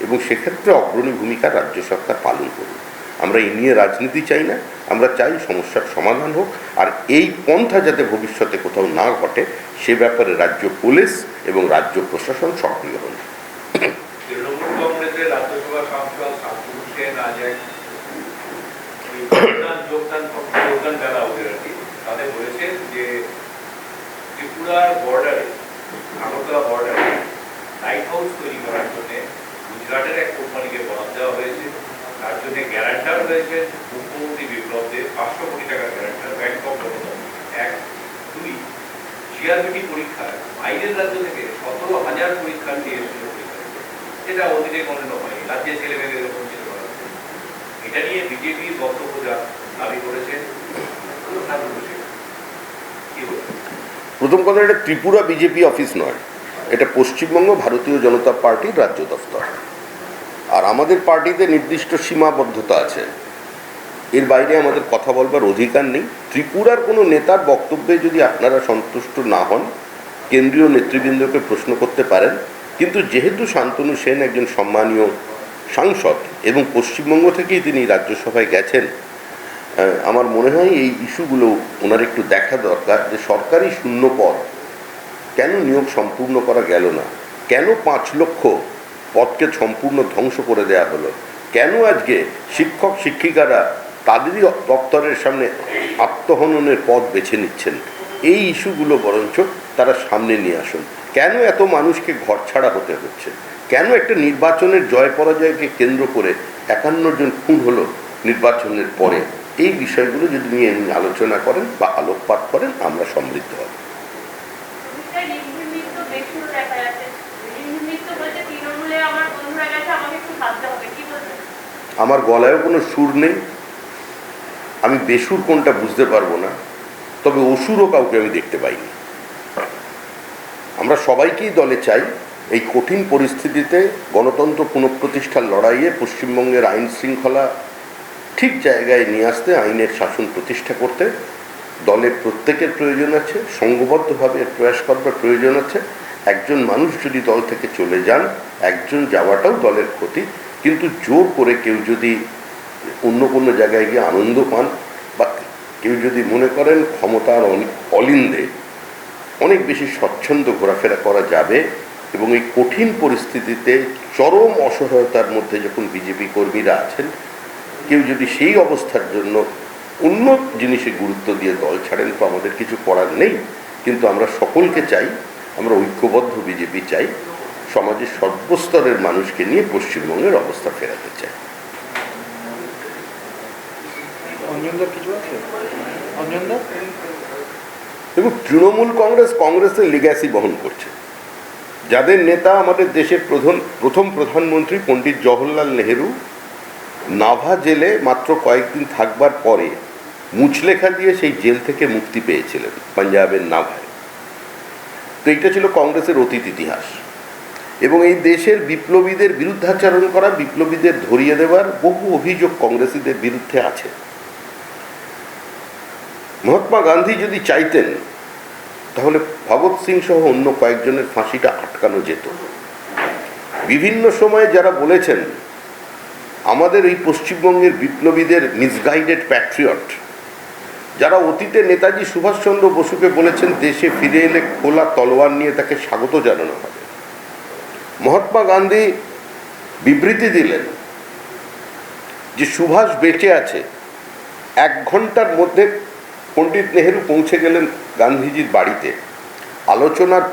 এবং সেক্ষেত্রে অগ্রণী ভূমিকা রাজ্য সরকার পালন করুন। আমরা এই নিয়ে রাজনীতি চাই না, আমরা চাই সমস্যার সমাধান হোক, আর এই পন্থা যাতে ভবিষ্যতে কোথাও না ঘটে সে ব্যাপারে রাজ্য পুলিশ এবং রাজ্য প্রশাসন সক্রিয় হন। তৃণমূল কংগ্রেসের রাজ্যসভা সাংসদ শান্তনু সেন আজ এক যোগদান যারা ওদের আর কি, তাদের বলেছেন যে ত্রিপুরার বর্ডারে, আগরতলা বর্ডারে লাইট হাউস তৈরি করার জন্য গুজরাটের এক কোম্পানিকে বরাদ দেওয়া হয়েছে। তার জন্য গ্যারান্টার রয়েছে মুখ্যমন্ত্রী বিপ্লব দেব, 500 কোটি টাকার guarantor, bank of Baroda. 1, 2 GRBT পরীক্ষায় বাইরের রাজ্য থেকে 17,000 পরীক্ষার্থী এসেছিল পরীক্ষা দিতে, যেটা অতীতে গণনা হয়নি। রাজ্যের ছেলে মেয়েদের এরকম ছিল। এটা নিয়ে বিজেপির বক্তব্য যা দাবি করেছেন, প্রথম কথা, এটা ত্রিপুরা বিজেপি অফিস নয়, এটা পশ্চিমবঙ্গ ভারতীয় জনতা পার্টির রাজ্য দফতর। আর আমাদের পার্টিতে নির্দিষ্ট সীমাবদ্ধতা আছে, এর বাইরে আমাদের কথা বলবার অধিকার নেই। ত্রিপুরার কোনো নেতার বক্তব্যে যদি আপনারা সন্তুষ্ট না হন, কেন্দ্রীয় নেতৃবৃন্দকে প্রশ্ন করতে পারেন, কিন্তু যেহেতু শান্তনু সেন একজন সম্মানীয় সাংসদ এবং পশ্চিমবঙ্গ থেকেই তিনি রাজ্যসভায় গেছেন। আমার মনে হয় এই ইস্যুগুলো ওনার একটু দেখা দরকার, যে সরকারি শূন্য পদ কেন নিয়োগ সম্পূর্ণ করা গেল না, কেন 5 লক্ষ পদকে সম্পূর্ণ ধ্বংস করে দেওয়া হলো, কেন আজকে শিক্ষক শিক্ষিকারা তাদেরই দপ্তরের সামনে আত্মহননের পথ বেছে নিচ্ছেন। এই ইস্যুগুলো বরঞ্চ তারা সামনে নিয়ে আসুন। কেন এত মানুষকে ঘরছাড়া হতে হচ্ছে, কেন একটা নির্বাচনের জয় পরাজয়কে কেন্দ্র করে 51 জন খুন হলো নির্বাচনের পরে, এই বিষয়গুলো যদি নিয়ে আলোচনা করেন বা আলোকপাত করেন আমরা সমৃদ্ধ হব। আমার গলায়ও কোনো সুর নেই, আমি বেসুর কোনটা বুঝতে পারবো না, তবে অসুরও কাউকে আমি দেখতে পাইনি। আমরা সবাইকেই দলে চাই এই কঠিন পরিস্থিতিতে গণতন্ত্র পুনঃপ্রতিষ্ঠার লড়াইয়ে পশ্চিমবঙ্গের আইন শৃঙ্খলা ঠিক জায়গায় নিয়ে আসতে, আইনের শাসন প্রতিষ্ঠা করতে দলের প্রত্যেকের প্রয়োজন আছে, সংঘবদ্ধভাবে প্রয়াস করবার প্রয়োজন আছে। একজন মানুষ যদি দল থেকে চলে যান, একজন যাওয়াটাও দলের ক্ষতি, কিন্তু জোর করে কেউ যদি অন্য কোনো জায়গায় গিয়ে আনন্দ পান বা কেউ যদি মনে করেন ক্ষমতার অলিন্দে অনেক বেশি স্বচ্ছন্দ ঘোরাফেরা করা যাবে, এবং এই কঠিন পরিস্থিতিতে চরম অসহায়তার মধ্যে যখন বিজেপি কর্মীরা আছেন, কেউ যদি সেই অবস্থার জন্য অন্য জিনিসে গুরুত্ব দিয়ে দল ছাড়েন, তো আমাদের কিছু করার নেই। কিন্তু আমরা সকলকে চাই, আমরা ঐক্যবদ্ধ বিজেপি চাই, সমাজের সর্বস্তরের মানুষকে নিয়ে পশ্চিমবঙ্গের অবস্থা ফেরাতে চাই। এবং তৃণমূল কংগ্রেসের লিগ্যাসি বহন করছে, যাদের নেতা আমাদের দেশের প্রথম প্রধানমন্ত্রী পণ্ডিত জওহরলাল নেহেরু নাভা জেলে মাত্র কয়েকদিন থাকবার পরে মুচলেখা দিয়ে সেই জেল থেকে মুক্তি পেয়েছিলেন পাঞ্জাবের নাভায়। তো এইটা ছিল কংগ্রেসের অতীত ইতিহাস, এবং এই দেশের বিপ্লবীদের বিরুদ্ধাচরণ করা, বিপ্লবীদের ধরিয়ে দেওয়ার বহু অভিযোগ কংগ্রেসীদের বিরুদ্ধে আছে। মহাত্মা গান্ধী যদি চাইতেন তাহলে ভগৎ সিং সহ অন্য কয়েকজনের ফাঁসিটা আটকানো যেত। বিভিন্ন সময়ে যারা বলেছেন আমাদের এই পশ্চিমবঙ্গের বিপ্লবীদের মিসগাইডেড প্যাট্রিয়ট, যারা অতীতে নেতাজি সুভাষচন্দ্র বসুকে বলেছেন দেশে ফিরে এলে খোলা তলোয়ার নিয়ে তাকে স্বাগত জানানো হবে, মহাত্মা গান্ধী বিবৃতি দিলেন যে সুভাষ বেঁচে আছে। 1 ঘন্টার মধ্যে পণ্ডিত নেহেরু পৌঁছে গেলেন গান্ধীজির বাড়িতে। আলোচনার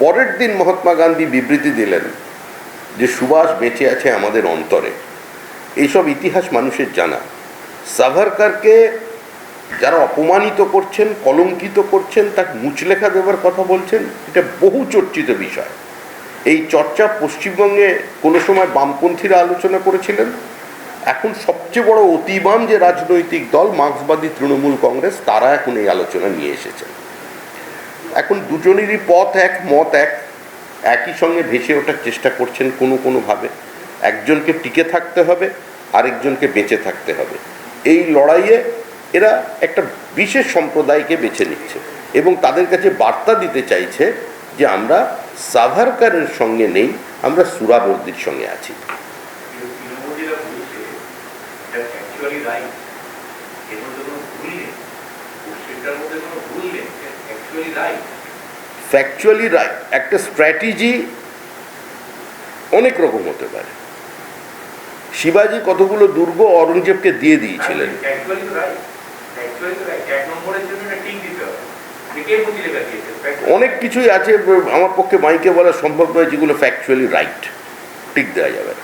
পরের দিন মহাত্মা গান্ধী বিবৃতি দিলেন যে সুভাষ বেঁচে আছে আমাদের অন্তরে। এইসব ইতিহাস মানুষের জানা। সাভারকারকে যারা অপমানিত করছেন, কলঙ্কিত করছেন, তাকে মুচলেখা দেওয়ার কথা বলছেন, এটা বহু চর্চিত বিষয়। এই চর্চা পশ্চিমবঙ্গে কোনো সময় বামপন্থীরা আলোচনা করেছিলেন, এখন সবচেয়ে বড় অতিবাম যে রাজনৈতিক দল মার্ক্সবাদী তৃণমূল কংগ্রেস, তারা এখন এই আলোচনা নিয়ে এসেছেন। এখন দুজনেরই পথ এক, মত এক, একই সঙ্গে ভেসে ওঠার চেষ্টা করছেন কোনোভাবে। একজনকে টিকে থাকতে হবে, আরেকজনকে বেঁচে থাকতে হবে। এই লড়াইয়ে এরা একটা বিশেষ সম্প্রদায়কে বেছে নিচ্ছে এবং তাদের কাছে বার্তা দিতে চাইছে যে আমরা সাভারকারের সঙ্গে নেই, আমরা সুরাবর্দির সঙ্গে আছি। ফ্যাকচুয়ালি রাইট, একটা স্ট্র্যাটেজি অনেক রকম হতে পারে। শিবাজি কতগুলো দুর্গ অরঙ্গজেবকে দিয়ে দিয়েছিলেন। অনেক কিছুই আছে আমার পক্ষে মাইকে বলা সম্ভব নয় যেগুলো ফ্যাকচুয়ালি রাইট, ঠিক দেওয়া যাবে না।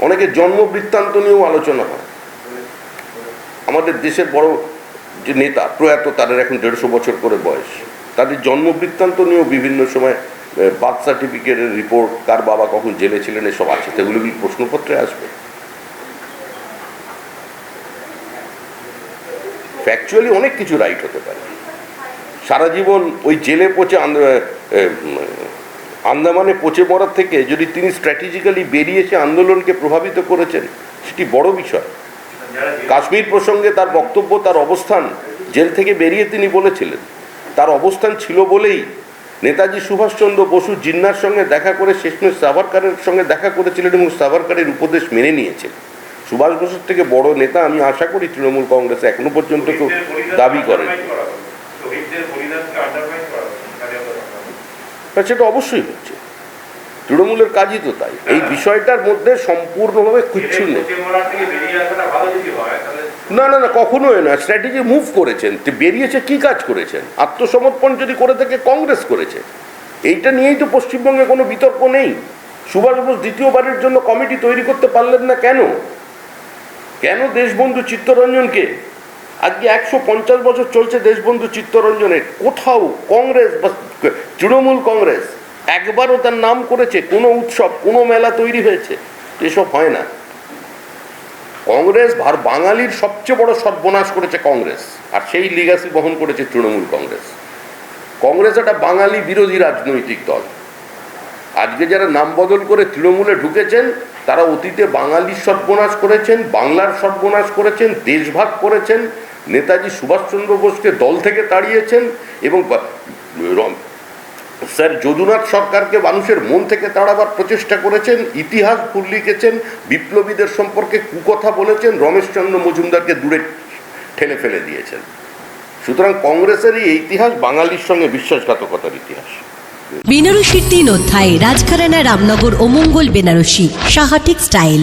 অনেকের জন্ম বৃত্তান্ত নিয়েও আলোচনা হয়। আমাদের দেশের বড় যে নেতা প্রয়াত, তাদের এখন 150 বছর করে বয়স, তাদের জন্ম বৃত্তান্ত নিয়েও বিভিন্ন সময় বার্থ সার্টিফিকেটের রিপোর্ট, কার বাবা কখন জেলে ছিলেন, এসব আছে। সেগুলো কি প্রশ্নপত্রে আসবে? ফ্যাকচুয়ালি অনেক কিছু রাইট হতে পারে। সারা জীবন ওই জেলে পচে আন্দামানে পচে মরার থেকে যদি তিনি স্ট্র্যাটেজিক্যালি বেরিয়ে এসে আন্দোলনকে প্রভাবিত করেছেন, সেটি বড় বিষয়। কাশ্মীর প্রসঙ্গে তার বক্তব্য, তার অবস্থান, জেল থেকে বেরিয়ে তিনি বলেছিলেন, তার অবস্থান ছিল বলেই নেতাজি সুভাষচন্দ্র বসু জিন্নার সঙ্গে দেখা করে শেষমেশ সাভারকারের সঙ্গে দেখা করেছিলেন এবং সাভারকারের উপদেশ মেনে নিয়েছেন। সুভাষ বসুর থেকে বড় নেতা আমি আশা করি তৃণমূল কংগ্রেস এখনো পর্যন্ত কেউ দাবি করেন। শহীদদের বলিদানকে আন্ডারমাইন করা হচ্ছে, এখানে আমরা আর সেটা অবশ্যই হচ্ছে, তৃণমূলের কাজই তো তাই। এই বিষয়টার মধ্যে সম্পূর্ণভাবে কিচ্ছু নেই। বেরিয়ে আসাটা ভালো যদি হয় তাহলে না না না, কখনোই না। স্ট্র্যাটেজি মুভ করেছেন, তো বেরিয়েছে কি কাজ করেছেন? আত্মসমর্পণ যদি করে থাকে কংগ্রেস করেছে, এইটা নিয়েই তো পশ্চিমবঙ্গে কোনো বিতর্ক নেই। সুভাষ বোস দ্বিতীয়বারের জন্য কমিটি তৈরি করতে পারলেন না কেন? কেন দেশবন্ধু চিত্তরঞ্জনকে, আজকে 150 বছর চলছে দেশবন্ধু চিত্তরঞ্জনের, কোথাও কংগ্রেস বা তৃণমূল কংগ্রেস একবারও তার নাম করেছে? কোনো উৎসব, কোনো মেলা তৈরি হয়েছে? এসব হয় না। কংগ্রেস বাঙালির সবচেয়ে বড় সর্বনাশ করেছে কংগ্রেস, আর সেই লিগাসি বহন করেছে তৃণমূল কংগ্রেস। কংগ্রেস একটা বাঙালি বিরোধী রাজনৈতিক দল। আজকে যারা নাম বদল করে তৃণমূলে ঢুকেছেন তারা অতীতে বাঙালির সর্বনাশ করেছেন, বাংলার সর্বনাশ করেছেন, দেশভাগ করেছেন, নেতাজি সুভাষচন্দ্র বোসকে দল থেকে তাড়িয়েছেন এবং স্যার যদুনাথ সরকারকে মানুষের মন থেকে তাড়াবার প্রচেষ্টা করেছেন, ইতিহাস ভুল লিখেছেন, বিপ্লবীদের সম্পর্কে কুকথা বলেছেন, রমেশচন্দ্র মজুমদারকে দূরে ঠেলে ফেলে দিয়েছেন। সুতরাং কংগ্রেসের এই ইতিহাস বাঙালির সঙ্গে বিশ্বাসঘাতকতার ইতিহাস। বেনারসির 3 অধ্যায়, রাজঘরানা, রামনগর ও মঙ্গল বেনারসি, সাহা টেক্সটাইল।